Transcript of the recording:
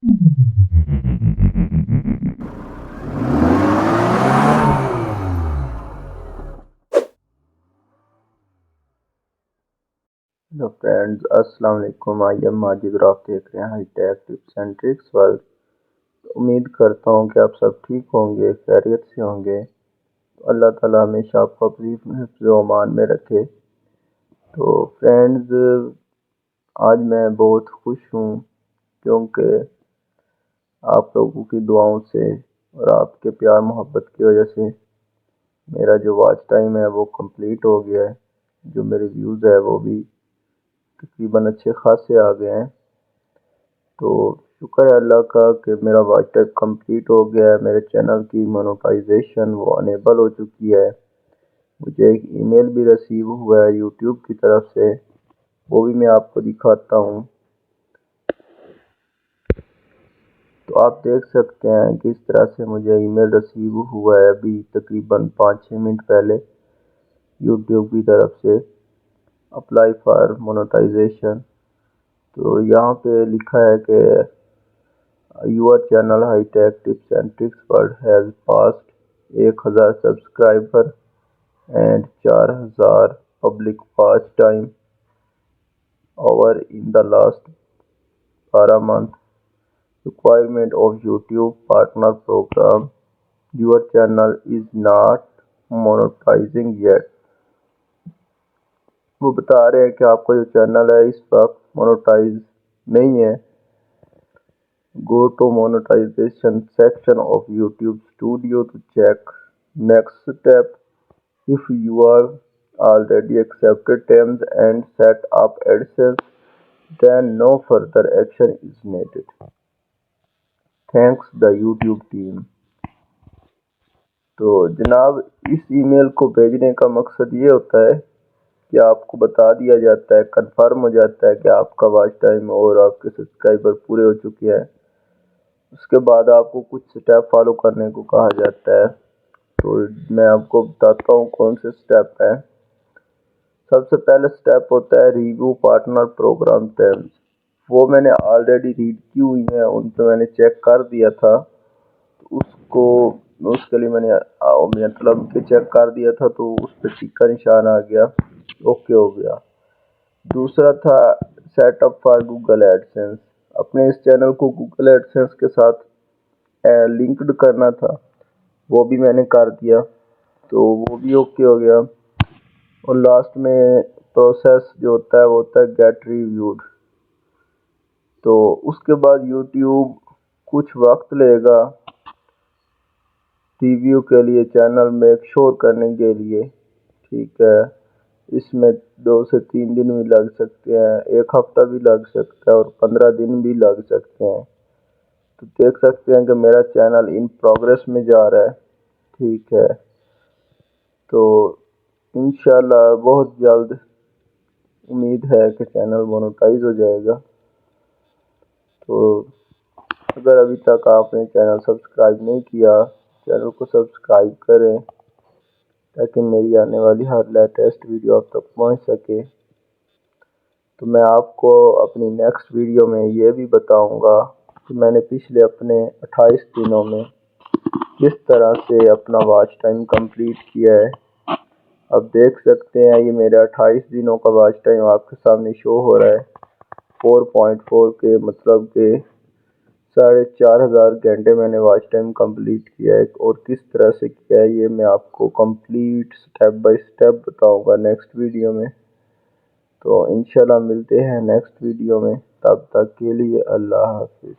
Hello friends, السلام علیکم۔ I am Majid اور آپ دیکھ رہے ہیں high tech tips and tricks world. امید کرتا ہوں کہ آپ سب ٹھیک ہوں گے، خیریت سے ہوں گے۔ اللہ تعالیٰ ہمیشہ آپ کو اپنی حفظ و امان میں رکھے۔ تو فرینڈز، آج میں بہت خوش ہوں کیونکہ آپ لوگوں کی دعاؤں سے اور آپ کے پیار محبت کی وجہ سے میرا جو واچ ٹائم ہے وہ کمپلیٹ ہو گیا ہے۔ جو میرے ویوز ہے وہ بھی تقریباً اچھے خاصے آ گئے ہیں۔ تو شکر ہے اللہ کا کہ میرا واچ ٹائم کمپلیٹ ہو گیا ہے۔ میرے چینل کی مونوٹائزیشن وہ انیبل ہو چکی ہے۔ مجھے ایک ای میل بھی ریسیو ہوا ہے یوٹیوب کی طرف سے، وہ بھی میں آپ کو دکھاتا ہوں۔ تو آپ دیکھ سکتے ہیں کہ اس طرح سے مجھے ای میل ریسیو ہوا ہے ابھی تقریباً 5-6 منٹ پہلے یوٹیوب کی طرف سے، اپلائی فار مونوٹائزیشن۔ تو یہاں پہ لکھا ہے کہ your channel high tech tips and tricks world has passed 1000 subscriber and 4000 public watch time over in the last 12 months. Requirement of YouTube Partner Program. Your channel is not monetizing yet. وہ بتا رہے ہیں کہ آپ کا جو channel ہے اس وقت مونوٹائز نہیں ہے۔ Go to monetization section of YouTube Studio to check next step. If you are already accepted terms and set up AdSense, then no further action is needed. Thanks the YouTube team. تو جناب، اس ای میل کو بھیجنے کا مقصد یہ ہوتا ہے کہ آپ کو بتا دیا جاتا ہے، کنفرم ہو جاتا ہے کہ آپ کا واچ ٹائم اور آپ کے سبسکرائبر پورے ہو چکے ہیں۔ اس کے بعد آپ کو کچھ سٹیپ فالو کرنے کو کہا جاتا ہے۔ تو میں آپ کو بتاتا ہوں کون سے سٹیپ ہیں۔ سب سے پہلے سٹیپ ہوتا ہے ریویو پارٹنر پروگرام ٹرمز۔ وہ میں نے آلریڈی ریڈ کی ہوئی ہیں، ان پہ میں نے چیک کر دیا تھا۔ اس کے لیے میں نے مطلب کہ چیک کر دیا تھا تو اس پہ ٹک کا نشان آ گیا، اوکے ہو گیا۔ دوسرا تھا set up for Google AdSense. اپنے اس چینل کو گوگل ایڈسنس کے ساتھ لنکڈ کرنا تھا، وہ بھی میں نے کر دیا تو وہ بھی اوکے ہو گیا۔ اور لاسٹ میں پروسیس جو ہوتا ہے وہ ہوتا ہے گیٹ ریویوڈ۔ تو اس کے بعد یوٹیوب کچھ وقت لے گا ریویو کے لیے، چینل میں ایک شور کرنے کے لیے، ٹھیک ہے۔ اس میں 2 سے 3 دن بھی لگ سکتے ہیں، 1 ہفتہ بھی لگ سکتا ہے اور 15 دن بھی لگ سکتے ہیں۔ تو دیکھ سکتے ہیں کہ میرا چینل ان پروگریس میں جا رہا ہے، ٹھیک ہے۔ تو انشاءاللہ بہت جلد امید ہے کہ چینل مونوٹائز ہو جائے گا۔ تو اگر ابھی تک آپ نے چینل سبسکرائب نہیں کیا، چینل کو سبسکرائب کریں تاکہ میری آنے والی ہر لیٹسٹ ویڈیو آپ تک پہنچ سکے۔ تو میں آپ کو اپنی نیکسٹ ویڈیو میں یہ بھی بتاؤں گا کہ میں نے پچھلے اپنے 28 دنوں میں کس طرح سے اپنا واچ ٹائم کمپلیٹ کیا ہے۔ اب دیکھ سکتے ہیں یہ میرا 28 دنوں کا واچ ٹائم آپ کے سامنے شو ہو رہا ہے۔ 4.4 کے مطلب کہ 4500 گھنٹے میں نے واچ ٹائم کمپلیٹ کیا ہے، اور کس طرح سے کیا ہے یہ میں آپ کو کمپلیٹ سٹیپ بائی سٹیپ بتاؤں گا نیکسٹ ویڈیو میں۔ تو انشاءاللہ ملتے ہیں نیکسٹ ویڈیو میں، تب تک کے لیے اللہ حافظ۔